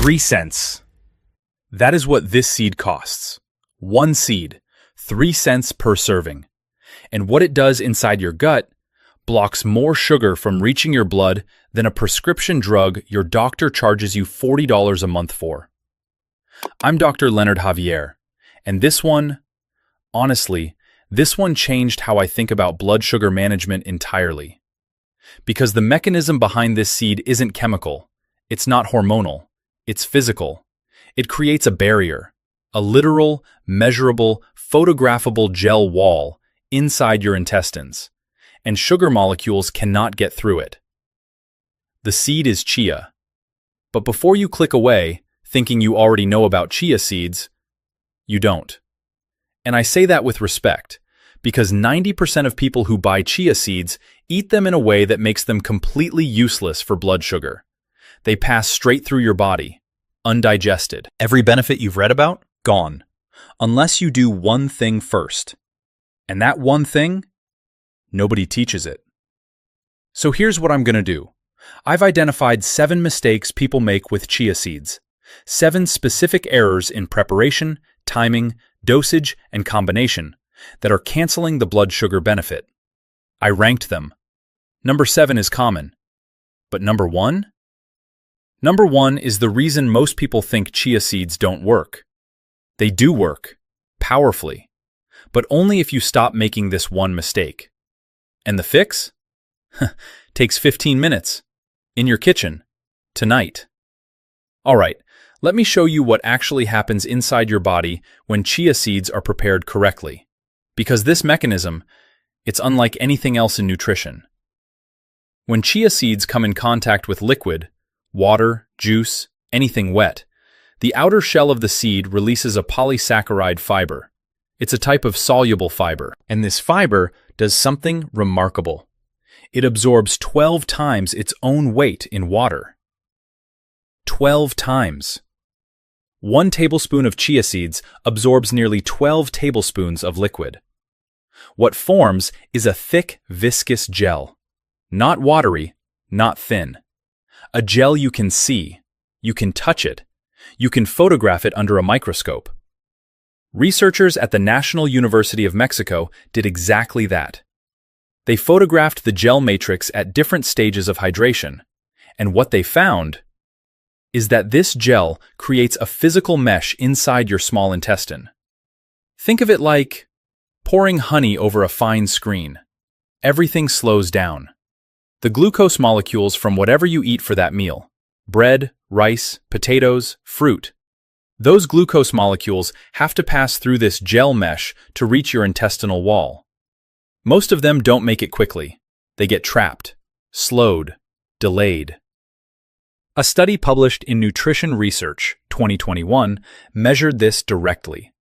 3 cents. That is what this seed costs. One seed, 3 cents per serving. And what it does inside your gut blocks more sugar from reaching your blood than a prescription drug your doctor charges you $40 a month for. I'm Dr. Leonard Javier, and honestly, this one changed how I think about blood sugar management entirely. Because the mechanism behind this seed isn't chemical, it's not hormonal, it's physical. It creates a barrier, a literal, measurable, photographable gel wall inside your intestines, and sugar molecules cannot get through it. The seed is chia. But before you click away, thinking you already know about chia seeds, you don't. And I say that with respect, because 90% of people who buy chia seeds eat them in a way that makes them completely useless for blood sugar. They pass straight through your body, undigested. Every benefit you've read about, gone. Unless you do one thing first. And that one thing, nobody teaches it. So here's what I'm going to do. I've identified 7 mistakes people make with chia seeds. 7 specific errors in preparation, timing, dosage, and combination that are canceling the blood sugar benefit. I ranked them. Number 7 is common. But number 1? Number 1 is the reason most people think chia seeds don't work. They do work, powerfully, but only if you stop making this one mistake. And the fix? Takes 15 minutes. In your kitchen. Tonight. Alright, let me show you what actually happens inside your body when chia seeds are prepared correctly. Because this mechanism, it's unlike anything else in nutrition. When chia seeds come in contact with liquid, water, juice, anything wet, the outer shell of the seed releases a polysaccharide fiber. It's a type of soluble fiber, and this fiber does something remarkable. It absorbs 12 times its own weight in water. 12 times. 1 tablespoon of chia seeds absorbs nearly 12 tablespoons of liquid. What forms is a thick, viscous gel. Not watery, not thin. A gel you can see, you can touch it, you can photograph it under a microscope. Researchers at the National University of Mexico did exactly that. They photographed the gel matrix at different stages of hydration, and what they found is that this gel creates a physical mesh inside your small intestine. Think of it like pouring honey over a fine screen. Everything slows down. The glucose molecules from whatever you eat for that meal, bread, rice, potatoes, fruit, those glucose molecules have to pass through this gel mesh to reach your intestinal wall. Most of them don't make it quickly. They get trapped, slowed, delayed. A study published in Nutrition Research 2021 measured this directly.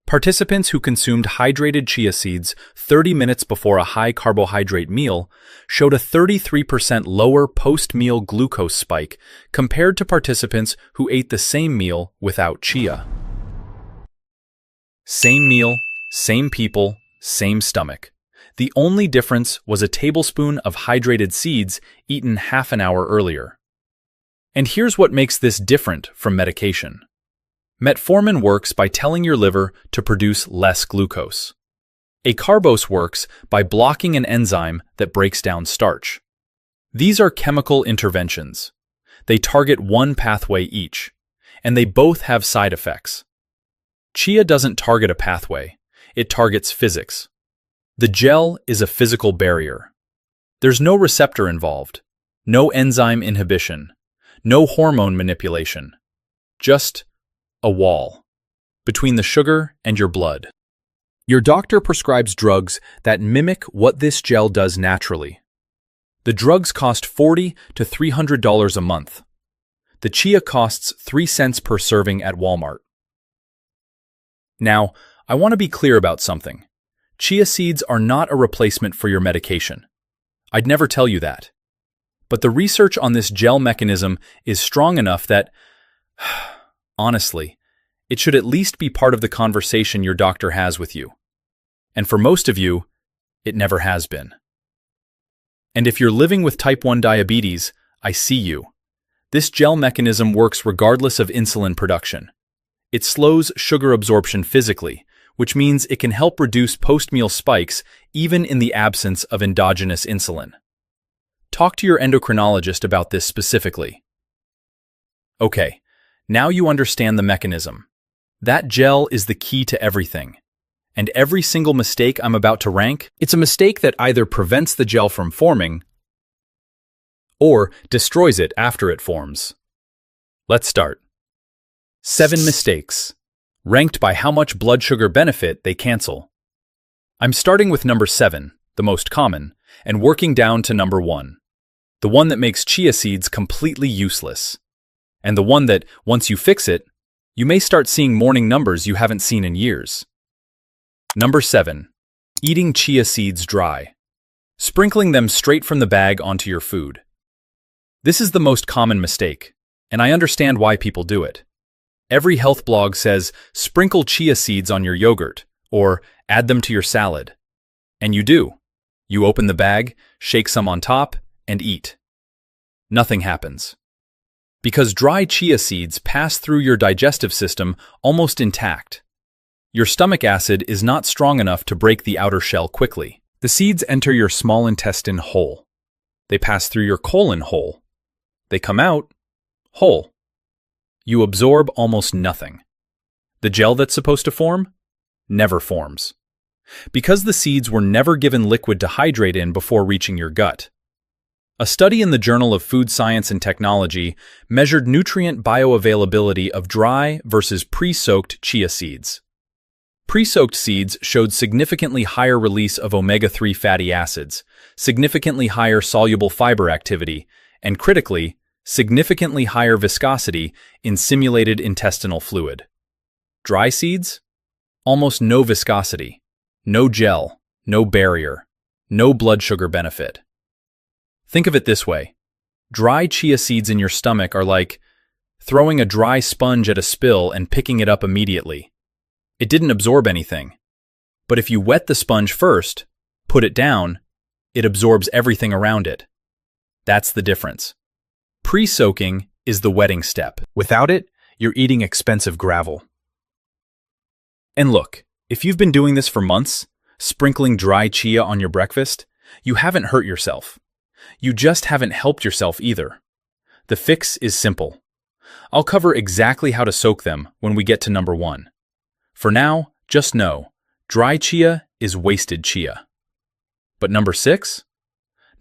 Participants who consumed hydrated chia seeds 30 minutes before a high-carbohydrate meal showed a 33% lower post-meal glucose spike compared to participants who ate the same meal without chia. Same meal, same people, same stomach. The only difference was a tablespoon of hydrated seeds eaten half an hour earlier. And here's what makes this different from medication. Metformin works by telling your liver to produce less glucose. Acarbose works by blocking an enzyme that breaks down starch. These are chemical interventions. They target one pathway each, and they both have side effects. Chia doesn't target a pathway, it targets physics. The gel is a physical barrier. There's no receptor involved, no enzyme inhibition, no hormone manipulation, just a wall between the sugar and your blood. Your doctor prescribes drugs that mimic what this gel does naturally. The drugs cost $40 to $300 a month. The chia costs 3 cents per serving at Walmart. Now, I want to be clear about something. Chia seeds are not a replacement for your medication. I'd never tell you that. But the research on this gel mechanism is strong enough that, honestly, it should at least be part of the conversation your doctor has with you. And for most of you, it never has been. And if you're living with type 1 diabetes, I see you. This gel mechanism works regardless of insulin production. It slows sugar absorption physically, which means it can help reduce post-meal spikes even in the absence of endogenous insulin. Talk to your endocrinologist about this specifically. Okay, now you understand the mechanism. That gel is the key to everything. And every single mistake I'm about to rank, it's a mistake that either prevents the gel from forming or destroys it after it forms. Let's start. 7 mistakes, ranked by how much blood sugar benefit they cancel. I'm starting with number 7, the most common, and working down to number 1, the one that makes chia seeds completely useless, and the one that, once you fix it, you may start seeing morning numbers you haven't seen in years. Number 7. Eating chia seeds dry. Sprinkling them straight from the bag onto your food. This is the most common mistake, and I understand why people do it. Every health blog says, sprinkle chia seeds on your yogurt, or add them to your salad. And you do. You open the bag, shake some on top, and eat. Nothing happens. Because dry chia seeds pass through your digestive system almost intact. Your stomach acid is not strong enough to break the outer shell quickly. The seeds enter your small intestine whole. They pass through your colon whole. They come out whole. You absorb almost nothing. The gel that's supposed to form never forms. Because the seeds were never given liquid to hydrate in before reaching your gut. A study in the Journal of Food Science and Technology measured nutrient bioavailability of dry versus pre-soaked chia seeds. Pre-soaked seeds showed significantly higher release of omega-3 fatty acids, significantly higher soluble fiber activity, and critically, significantly higher viscosity in simulated intestinal fluid. Dry seeds? Almost no viscosity, no gel, no barrier, no blood sugar benefit. Think of it this way. Dry chia seeds in your stomach are like throwing a dry sponge at a spill and picking it up immediately. It didn't absorb anything. But if you wet the sponge first, put it down, it absorbs everything around it. That's the difference. Pre-soaking is the wetting step. Without it, you're eating expensive gravel. And look, if you've been doing this for months, sprinkling dry chia on your breakfast, you haven't hurt yourself. You just haven't helped yourself either. The fix is simple. I'll cover exactly how to soak them when we get to number 1. For now, just know, dry chia is wasted chia. But number 6?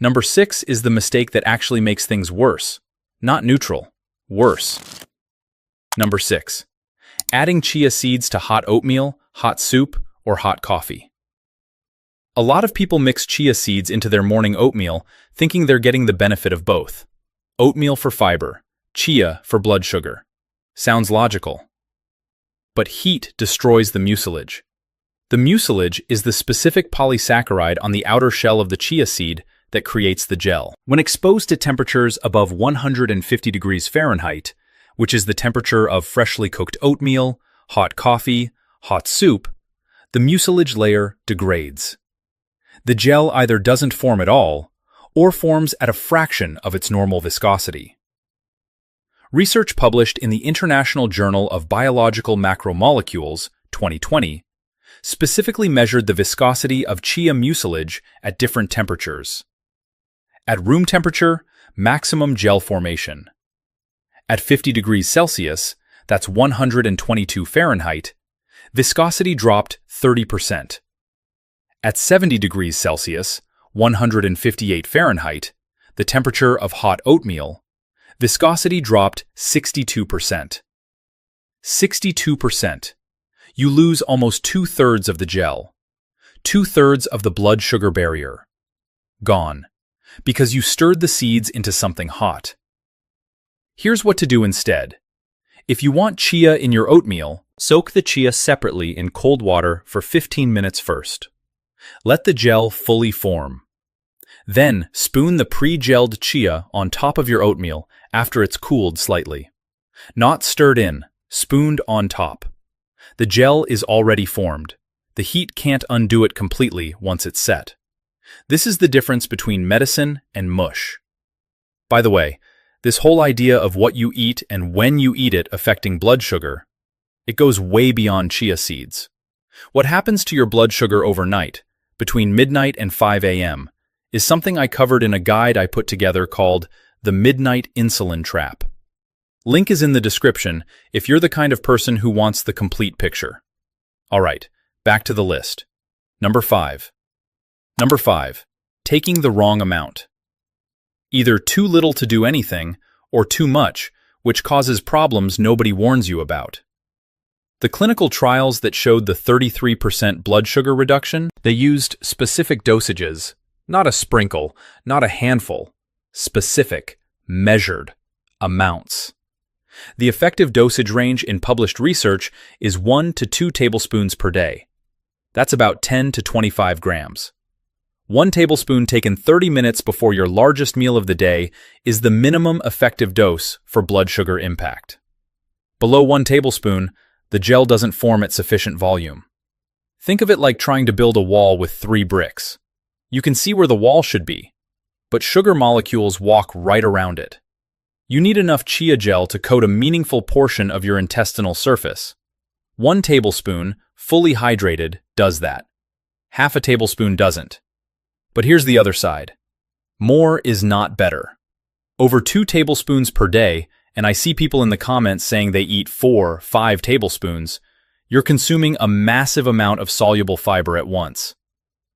Number 6 is the mistake that actually makes things worse. Not neutral, worse. Number 6. Adding chia seeds to hot oatmeal, hot soup, or hot coffee. A lot of people mix chia seeds into their morning oatmeal, thinking they're getting the benefit of both. Oatmeal for fiber, chia for blood sugar. Sounds logical. But heat destroys the mucilage. The mucilage is the specific polysaccharide on the outer shell of the chia seed that creates the gel. When exposed to temperatures above 150 degrees Fahrenheit, which is the temperature of freshly cooked oatmeal, hot coffee, hot soup, the mucilage layer degrades. The gel either doesn't form at all, or forms at a fraction of its normal viscosity. Research published in the International Journal of Biological Macromolecules, 2020, specifically measured the viscosity of chia mucilage at different temperatures. At room temperature, maximum gel formation. At 50 degrees Celsius, that's 122 Fahrenheit, viscosity dropped 30%. At 70 degrees Celsius, 158 Fahrenheit, the temperature of hot oatmeal, viscosity dropped 62%. 62%. You lose almost 2/3 of the gel. 2/3 of the blood sugar barrier. Gone. Because you stirred the seeds into something hot. Here's what to do instead. If you want chia in your oatmeal, soak the chia separately in cold water for 15 minutes first. Let the gel fully form. Then spoon the pre-gelled chia on top of your oatmeal after it's cooled slightly. Not stirred in, spooned on top. The gel is already formed. The heat can't undo it completely once it's set. This is the difference between medicine and mush. By the way, This whole idea of what you eat and when you eat it affecting blood sugar, it goes way beyond chia seeds. What happens to your blood sugar overnight, between midnight and 5 a.m., is something I covered in a guide I put together called the Midnight Insulin Trap. Link is in the description if you're the kind of person who wants the complete picture. All right, back to the list. Number 5. Number 5. Taking the wrong amount. Either too little to do anything, or too much, which causes problems nobody warns you about. The clinical trials that showed the 33% blood sugar reduction, they used specific dosages, not a sprinkle, not a handful, specific, measured amounts. The effective dosage range in published research is 1 to 2 tablespoons per day. That's about 10 to 25 grams. 1 tablespoon taken 30 minutes before your largest meal of the day is the minimum effective dose for blood sugar impact. Below 1 tablespoon, the gel doesn't form at sufficient volume. Think of it like trying to build a wall with 3 bricks. You can see where the wall should be, but sugar molecules walk right around it. You need enough chia gel to coat a meaningful portion of your intestinal surface. 1 tablespoon, fully hydrated, does that. Half a tablespoon doesn't. But here's the other side. More is not better. Over 2 tablespoons per day, and I see people in the comments saying they eat 4, 5 tablespoons, you're consuming a massive amount of soluble fiber at once.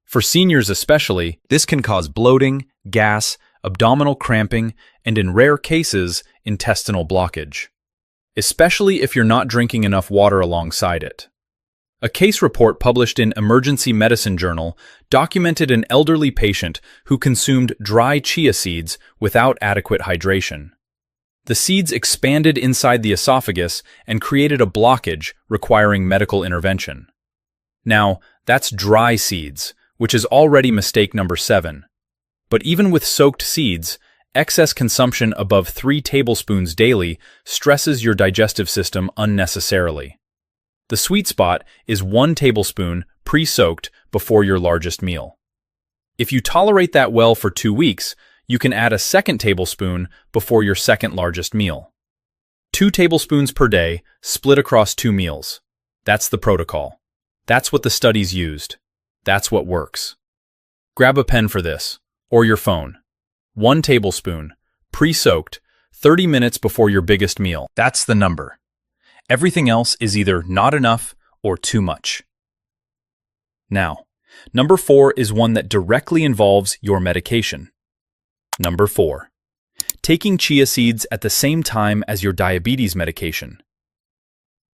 For seniors especially, this can cause bloating, gas, abdominal cramping, and in rare cases, intestinal blockage. Especially if you're not drinking enough water alongside it. A case report published in Emergency Medicine Journal documented an elderly patient who consumed dry chia seeds without adequate hydration. The seeds expanded inside the esophagus and created a blockage requiring medical intervention. Now, that's dry seeds, which is already mistake number 7. But even with soaked seeds, excess consumption above 3 tablespoons daily stresses your digestive system unnecessarily. The sweet spot is 1 tablespoon pre-soaked before your largest meal. If you tolerate that well for 2 weeks, you can add a 2nd tablespoon before your second largest meal. 2 tablespoons per day, split across 2 meals. That's the protocol. That's what the studies used. That's what works. Grab a pen for this, or your phone. 1 tablespoon, pre-soaked, 30 minutes before your biggest meal. That's the number. Everything else is either not enough or too much. Now, number 4 is one that directly involves your medication. Number 4. Taking chia seeds at the same time as your diabetes medication.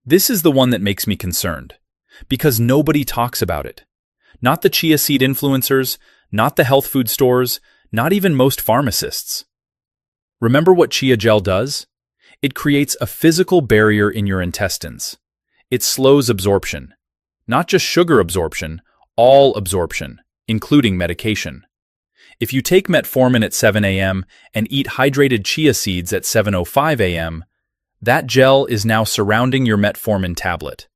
This is the one that makes me concerned, because nobody talks about it. Not the chia seed influencers, not the health food stores, not even most pharmacists. Remember what chia gel does? It creates a physical barrier in your intestines. It slows absorption. Not just sugar absorption, all absorption, including medication. If you take metformin at 7 a.m. and eat hydrated chia seeds at 7:05 a.m., that gel is now surrounding your metformin tablet.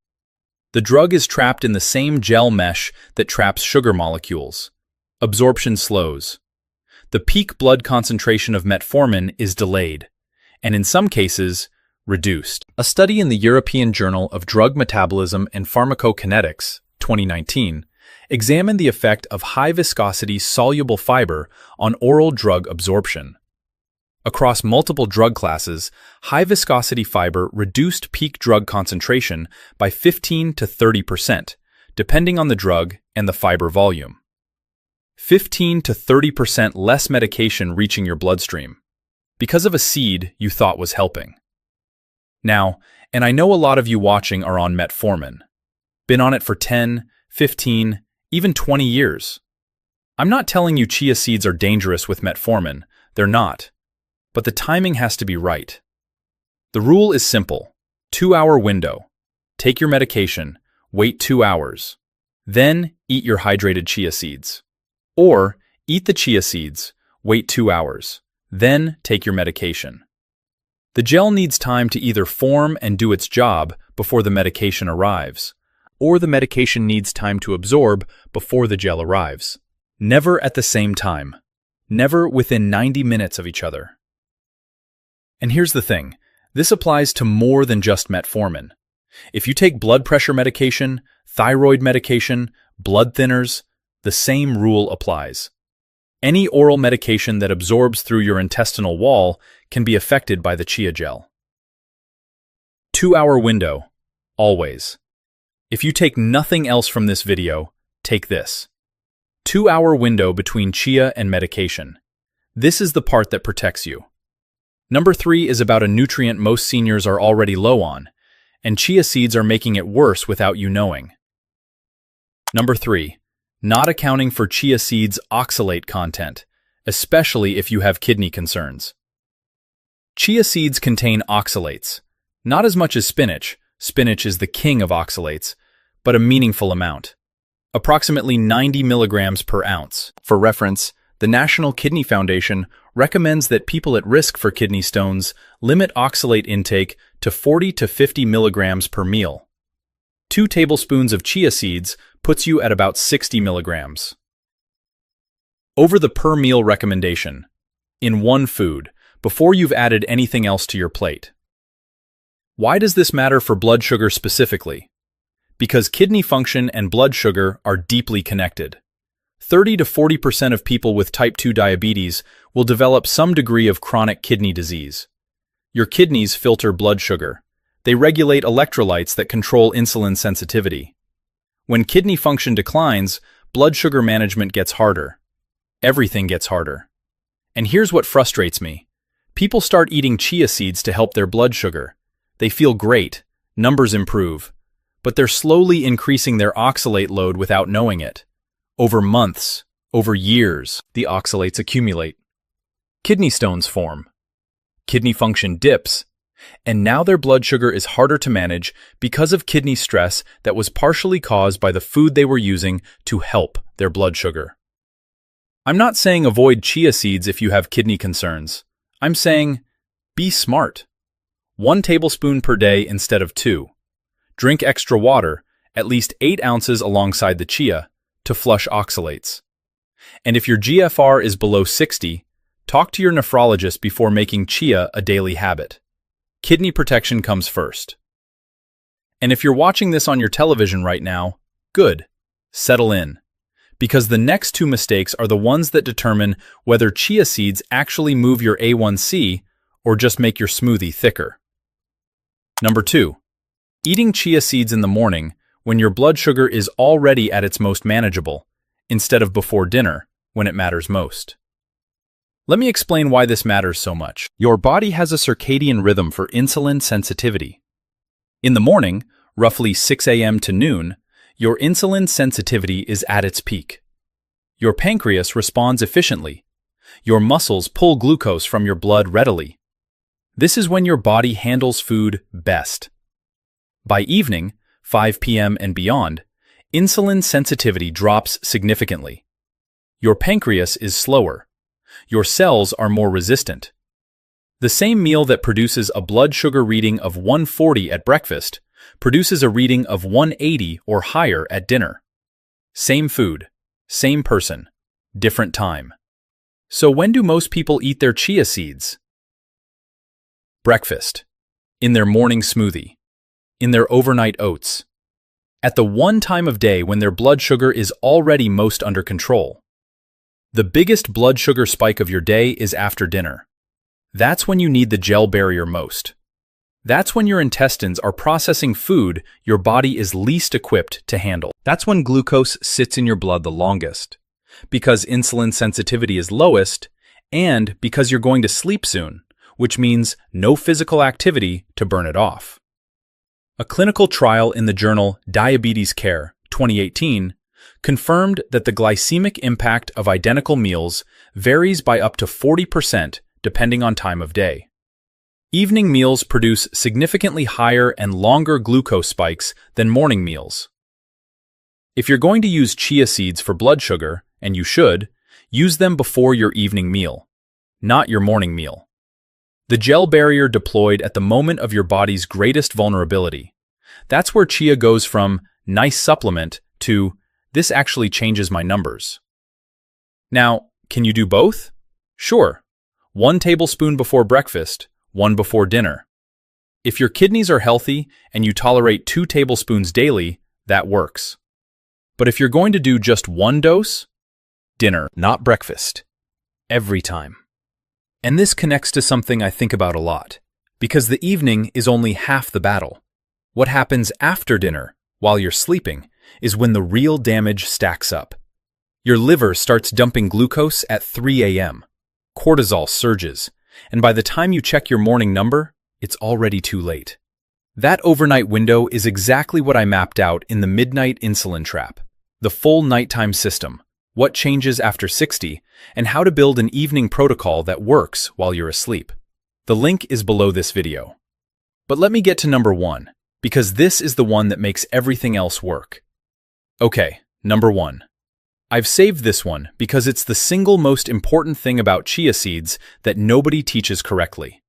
The drug is trapped in the same gel mesh that traps sugar molecules. Absorption slows. The peak blood concentration of metformin is delayed, and in some cases, reduced. A study in the European Journal of Drug Metabolism and Pharmacokinetics, 2019, examined the effect of high-viscosity soluble fiber on oral drug absorption. Across multiple drug classes, high-viscosity fiber reduced peak drug concentration by 15 to 30%, depending on the drug and the fiber volume. 15 to 30% less medication reaching your bloodstream, because of a seed you thought was helping. Now, and I know a lot of you watching are on metformin. Been on it for 10, 15, even 20 years. I'm not telling you chia seeds are dangerous with metformin. They're not. But the timing has to be right. The rule is simple. 2-hour window. Take your medication, wait 2 hours. Then eat your hydrated chia seeds. Or eat the chia seeds, wait 2 hours. Then take your medication. The gel needs time to either form and do its job before the medication arrives, or the medication needs time to absorb before the gel arrives. Never at the same time. Never within 90 minutes of each other. And here's the thing, this applies to more than just metformin. If you take blood pressure medication, thyroid medication, blood thinners, the same rule applies. Any oral medication that absorbs through your intestinal wall can be affected by the chia gel. 2-hour window, always. If you take nothing else from this video, take this. 2-hour window between chia and medication. This is the part that protects you. Number 3 is about a nutrient most seniors are already low on, and chia seeds are making it worse without you knowing. Number 3, not accounting for chia seeds' oxalate content, especially if you have kidney concerns. Chia seeds contain oxalates, not as much as spinach. Spinach is the king of oxalates, but a meaningful amount. Approximately 90 milligrams per ounce. For reference, the National Kidney Foundation recommends that people at risk for kidney stones limit oxalate intake to 40 to 50 milligrams per meal. 2 tablespoons of chia seeds puts you at about 60 milligrams. Over the per meal recommendation, in one food, before you've added anything else to your plate. Why does this matter for blood sugar specifically? Because kidney function and blood sugar are deeply connected. 30 to 40% of people with type 2 diabetes will develop some degree of chronic kidney disease. Your kidneys filter blood sugar. They regulate electrolytes that control insulin sensitivity. When kidney function declines, blood sugar management gets harder. Everything gets harder. And here's what frustrates me. People start eating chia seeds to help their blood sugar. They feel great, numbers improve, but they're slowly increasing their oxalate load without knowing it. Over months, over years, the oxalates accumulate. Kidney stones form. Kidney function dips, and now their blood sugar is harder to manage because of kidney stress that was partially caused by the food they were using to help their blood sugar. I'm not saying avoid chia seeds if you have kidney concerns. I'm saying be smart. 1 tablespoon per day instead of 2. Drink extra water, at least 8 ounces alongside the chia, to flush oxalates. And if your GFR is below 60, talk to your nephrologist before making chia a daily habit. Kidney protection comes first. And if you're watching this on your television right now, good. Settle in. Because the next 2 mistakes are the ones that determine whether chia seeds actually move your A1C or just make your smoothie thicker. Number 2. Eating chia seeds in the morning when your blood sugar is already at its most manageable, instead of before dinner, when it matters most. Let me explain why this matters so much. Your body has a circadian rhythm for insulin sensitivity. In the morning, roughly 6 a.m. to noon, your insulin sensitivity is at its peak. Your pancreas responds efficiently. Your muscles pull glucose from your blood readily. This is when your body handles food best. By evening, 5 p.m. and beyond, insulin sensitivity drops significantly. Your pancreas is slower. Your cells are more resistant. The same meal that produces a blood sugar reading of 140 at breakfast produces a reading of 180 or higher at dinner. Same food, same person, different time. So when do most people eat their chia seeds? Breakfast. In their morning smoothie. In their overnight oats. At the one time of day when their blood sugar is already most under control. The biggest blood sugar spike of your day is after dinner. That's when you need the gel barrier most. That's when your intestines are processing food your body is least equipped to handle. That's when glucose sits in your blood the longest, because insulin sensitivity is lowest, and because you're going to sleep soon, which means no physical activity to burn it off. A clinical trial in the journal Diabetes Care, 2018, confirmed that the glycemic impact of identical meals varies by up to 40% depending on time of day. Evening meals produce significantly higher and longer glucose spikes than morning meals. If you're going to use chia seeds for blood sugar, and you should, use them before your evening meal, not your morning meal. The gel barrier deployed at the moment of your body's greatest vulnerability. That's where chia goes from nice supplement to this actually changes my numbers. Now, can you do both? Sure. 1 tablespoon before breakfast, one before dinner. If your kidneys are healthy and you tolerate 2 tablespoons daily, that works. But if you're going to do just 1 dose, dinner, not breakfast. Every time. And this connects to something I think about a lot, because the evening is only half the battle. What happens after dinner, while you're sleeping, is when the real damage stacks up. Your liver starts dumping glucose at 3 a.m. Cortisol surges, and by the time you check your morning number, it's already too late. That overnight window is exactly what I mapped out in the midnight insulin trap, the full nighttime system, what changes after 60, and how to build an evening protocol that works while you're asleep. The link is below this video. But let me get to number 1, because this is the one that makes everything else work. Okay, number 1. I've saved this one because it's the single most important thing about chia seeds that nobody teaches correctly.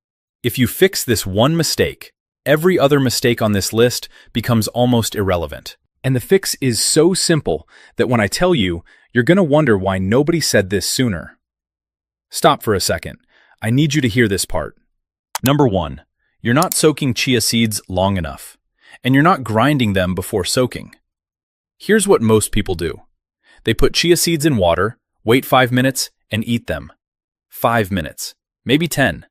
If you fix this one mistake, every other mistake on this list becomes almost irrelevant. And the fix is so simple that when I tell you, you're going to wonder why nobody said this sooner. Stop for a second. I need you to hear this part. Number 1, you're not soaking chia seeds long enough, and you're not grinding them before soaking. Here's what most people do. They put chia seeds in water, wait 5 minutes, and eat them. 5 minutes, maybe 10.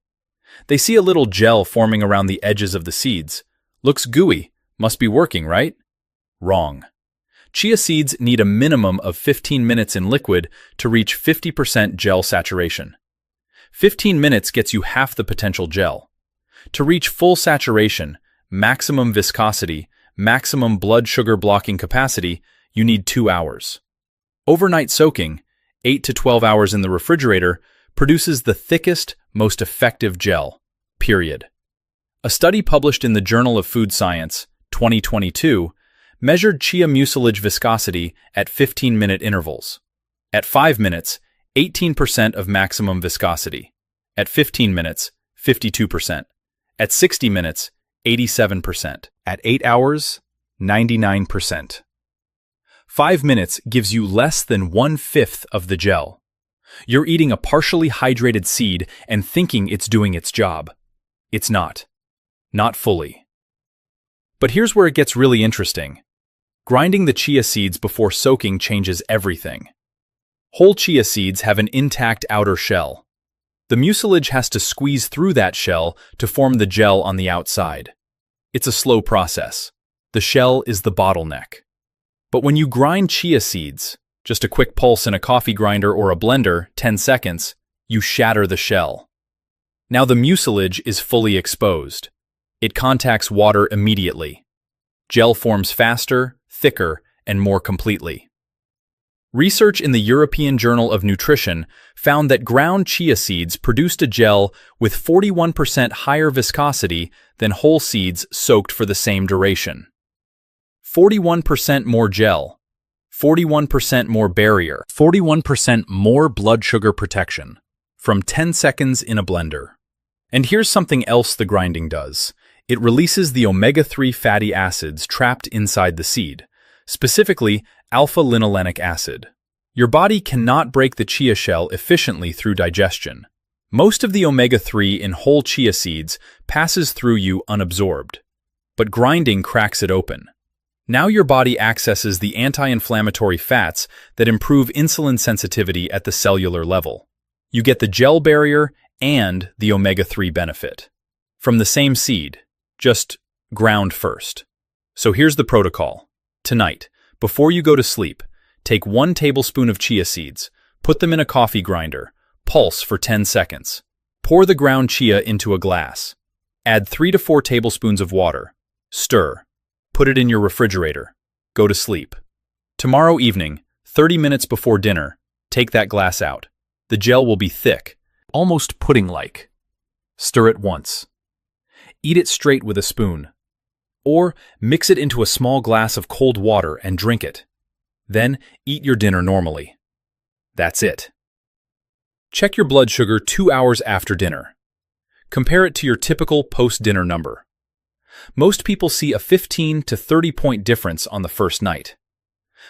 They see a little gel forming around the edges of the seeds. Looks gooey, must be working, right? Wrong. Chia seeds need a minimum of 15 minutes in liquid to reach 50% gel saturation. 15 minutes gets you half the potential gel. To reach full saturation, maximum viscosity, maximum blood sugar blocking capacity, you need 2 hours. Overnight soaking, 8 to 12 hours in the refrigerator, produces the thickest, most effective gel, period. A study published in the Journal of Food Science, 2022, measured chia mucilage viscosity at 15-minute intervals. At 5 minutes, 18% of maximum viscosity. At 15 minutes, 52%. At 60 minutes, 87%. At 8 hours, 99%. 5 minutes gives you less than 1/5 of the gel. You're eating a partially hydrated seed and thinking it's doing its job. It's not. Not fully. But here's where it gets really interesting. Grinding the chia seeds before soaking changes everything. Whole chia seeds have an intact outer shell. The mucilage has to squeeze through that shell to form the gel on the outside. It's a slow process. The shell is the bottleneck. But when you grind chia seeds, just a quick pulse in a coffee grinder or a blender, 10 seconds, you shatter the shell. Now the mucilage is fully exposed. It contacts water immediately. Gel forms faster, thicker, and more completely. Research in the European Journal of Nutrition found that ground chia seeds produced a gel with 41% higher viscosity than whole seeds soaked for the same duration. 41% more gel, 41% more barrier, 41% more blood sugar protection, from 10 seconds in a blender. And here's something else the grinding does. It releases the omega-3 fatty acids trapped inside the seed, specifically alpha-linolenic acid. Your body cannot break the chia shell efficiently through digestion. Most of the omega-3 in whole chia seeds passes through you unabsorbed, but grinding cracks it open. Now your body accesses the anti-inflammatory fats that improve insulin sensitivity at the cellular level. You get the gel barrier and the omega-3 benefit from the same seed, just ground first. So here's the protocol. Tonight, before you go to sleep, take 1 tablespoon of chia seeds, put them in a coffee grinder, pulse for 10 seconds. Pour the ground chia into a glass. Add 3 to 4 tablespoons of water. Stir. Put it in your refrigerator. Go to sleep. Tomorrow evening, 30 minutes before dinner, take that glass out. The gel will be thick, almost pudding-like. Stir it once. Eat it straight with a spoon. Or mix it into a small glass of cold water and drink it. Then eat your dinner normally. That's it. Check your blood sugar 2 hours after dinner. Compare it to your typical post-dinner number. Most people see a 15 to 30 point difference on the first night.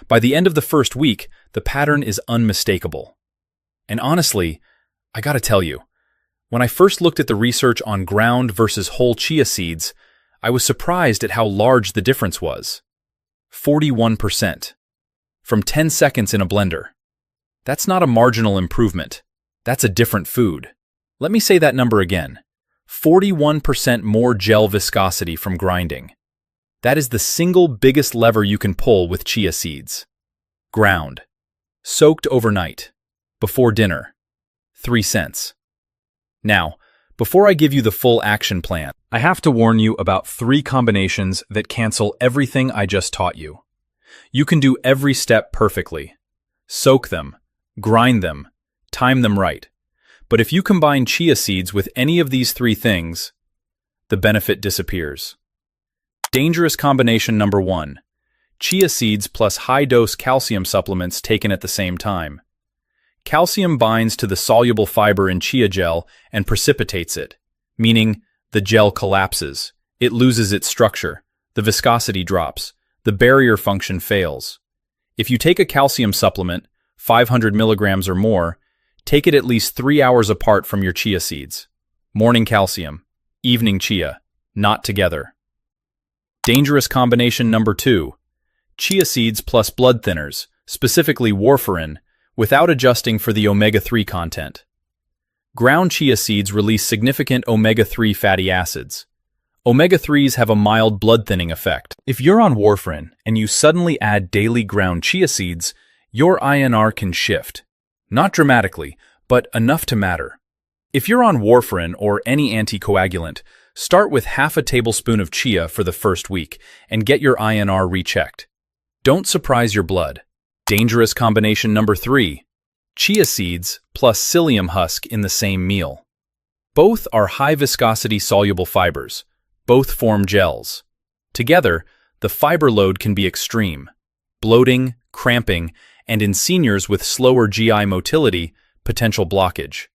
By the end of the first week, the pattern is unmistakable. And honestly, I gotta tell you, When I first looked at the research on ground versus whole chia seeds, I was surprised at how large the difference was. 41%. From 10 seconds in a blender. That's not a marginal improvement. That's a different food. Let me say that number again. 41% more gel viscosity from grinding. That is the single biggest lever you can pull with chia seeds. Ground. Soaked overnight. Before dinner. 3 cents. Now, before I give you the full action plan, I have to warn you about 3 combinations that cancel everything I just taught you. You can do every step perfectly. Soak them, grind them, time them right. But if you combine chia seeds with any of these 3 things, the benefit disappears. Dangerous combination number 1. Chia seeds plus high-dose calcium supplements taken at the same time. Calcium binds to the soluble fiber in chia gel and precipitates it, meaning the gel collapses, it loses its structure, the viscosity drops, the barrier function fails. If you take a calcium supplement, 500 milligrams or more, take it at least 3 hours apart from your chia seeds. Morning calcium, evening chia, not together. Dangerous combination number 2. Chia seeds plus blood thinners, specifically warfarin, without adjusting for the omega-3 content. Ground chia seeds release significant omega-3 fatty acids. Omega-3s have a mild blood-thinning effect. If you're on warfarin and you suddenly add daily ground chia seeds, your INR can shift. Not dramatically, but enough to matter. If you're on warfarin or any anticoagulant, start with half a tablespoon of chia for the first week and get your INR rechecked. Don't surprise your blood. Dangerous combination number 3. Chia seeds plus psyllium husk in the same meal. Both are high-viscosity soluble fibers. Both form gels. Together, the fiber load can be extreme. Bloating, cramping, and in seniors with slower GI motility, potential blockage.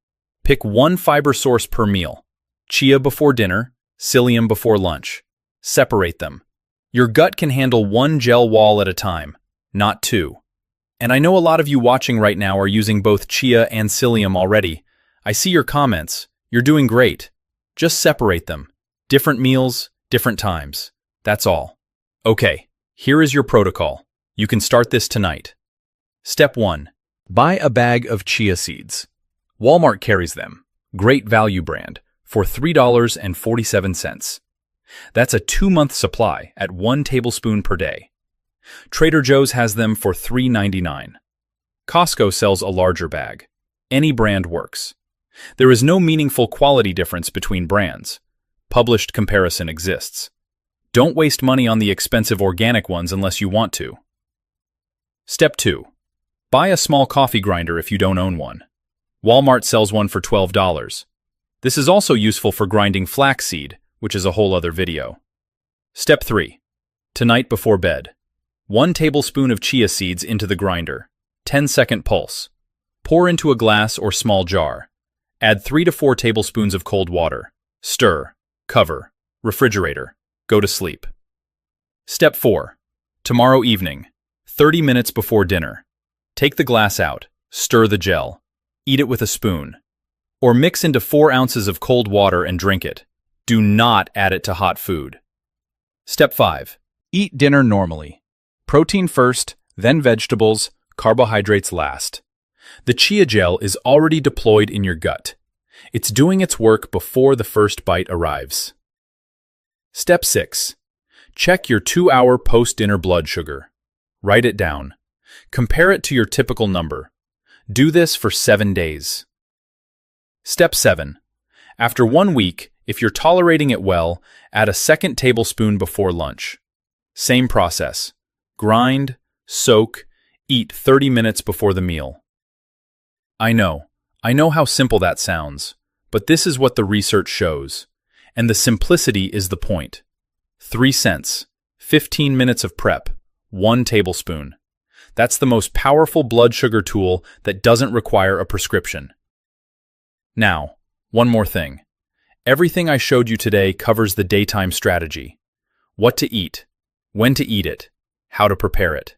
Pick one fiber source per meal. Chia before dinner, psyllium before lunch. Separate them. Your gut can handle one gel wall at a time, not 2. And I know a lot of you watching right now are using both chia and psyllium already. I see your comments. You're doing great. Just separate them. Different meals, different times. That's all. Okay, here is your protocol. You can start this tonight. Step 1. Buy a bag of chia seeds. Walmart carries them. Great value brand for $3.47. That's a 2-month supply at 1 tablespoon per day. Trader Joe's has them for $3.99. Costco sells a larger bag. Any brand works. There is no meaningful quality difference between brands. Published comparison exists. Don't waste money on the expensive organic ones unless you want to. Step 2. Buy a small coffee grinder if you don't own one. Walmart sells one for $12. This is also useful for grinding flaxseed, which is a whole other video. Step 3. Tonight before bed. 1 tablespoon of chia seeds into the grinder. 10-second pulse. Pour into a glass or small jar. Add 3 to 4 tablespoons of cold water. Stir. Cover. Refrigerator. Go to sleep. Step 4. Tomorrow evening. 30 minutes before dinner. Take the glass out. Stir the gel. Eat it with a spoon. Or mix into 4 ounces of cold water and drink it. Do not add it to hot food. Step 5. Eat dinner normally. Protein first, then vegetables, carbohydrates last. The chia gel is already deployed in your gut. It's doing its work before the first bite arrives. Step 6. Check your 2-hour post-dinner blood sugar. Write it down. Compare it to your typical number. Do this for 7 days. Step 7. After 1 week, if you're tolerating it well, add a 2nd tablespoon before lunch. Same process. Grind, soak, eat 30 minutes before the meal. I know how simple that sounds, but this is what the research shows. And the simplicity is the point. 3 cents, 15 minutes of prep, 1 tablespoon. That's the most powerful blood sugar tool that doesn't require a prescription. Now, one more thing. Everything I showed you today covers the daytime strategy. What to eat, when to eat it, how to prepare it.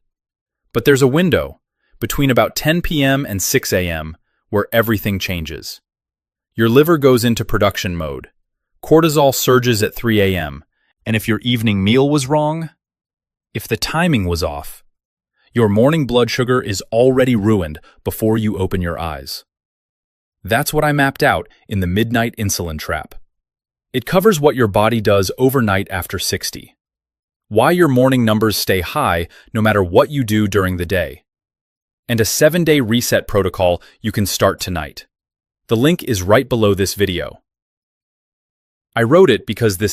But there's a window, between about 10 p.m. and 6 a.m., where everything changes. Your liver goes into production mode. Cortisol surges at 3 a.m., and if your evening meal was wrong, if the timing was off, your morning blood sugar is already ruined before you open your eyes. That's what I mapped out in the midnight insulin trap. It covers what your body does overnight after 60. Why your morning numbers stay high no matter what you do during the day. And a 7-day reset protocol you can start tonight. The link is right below this video. I wrote it because this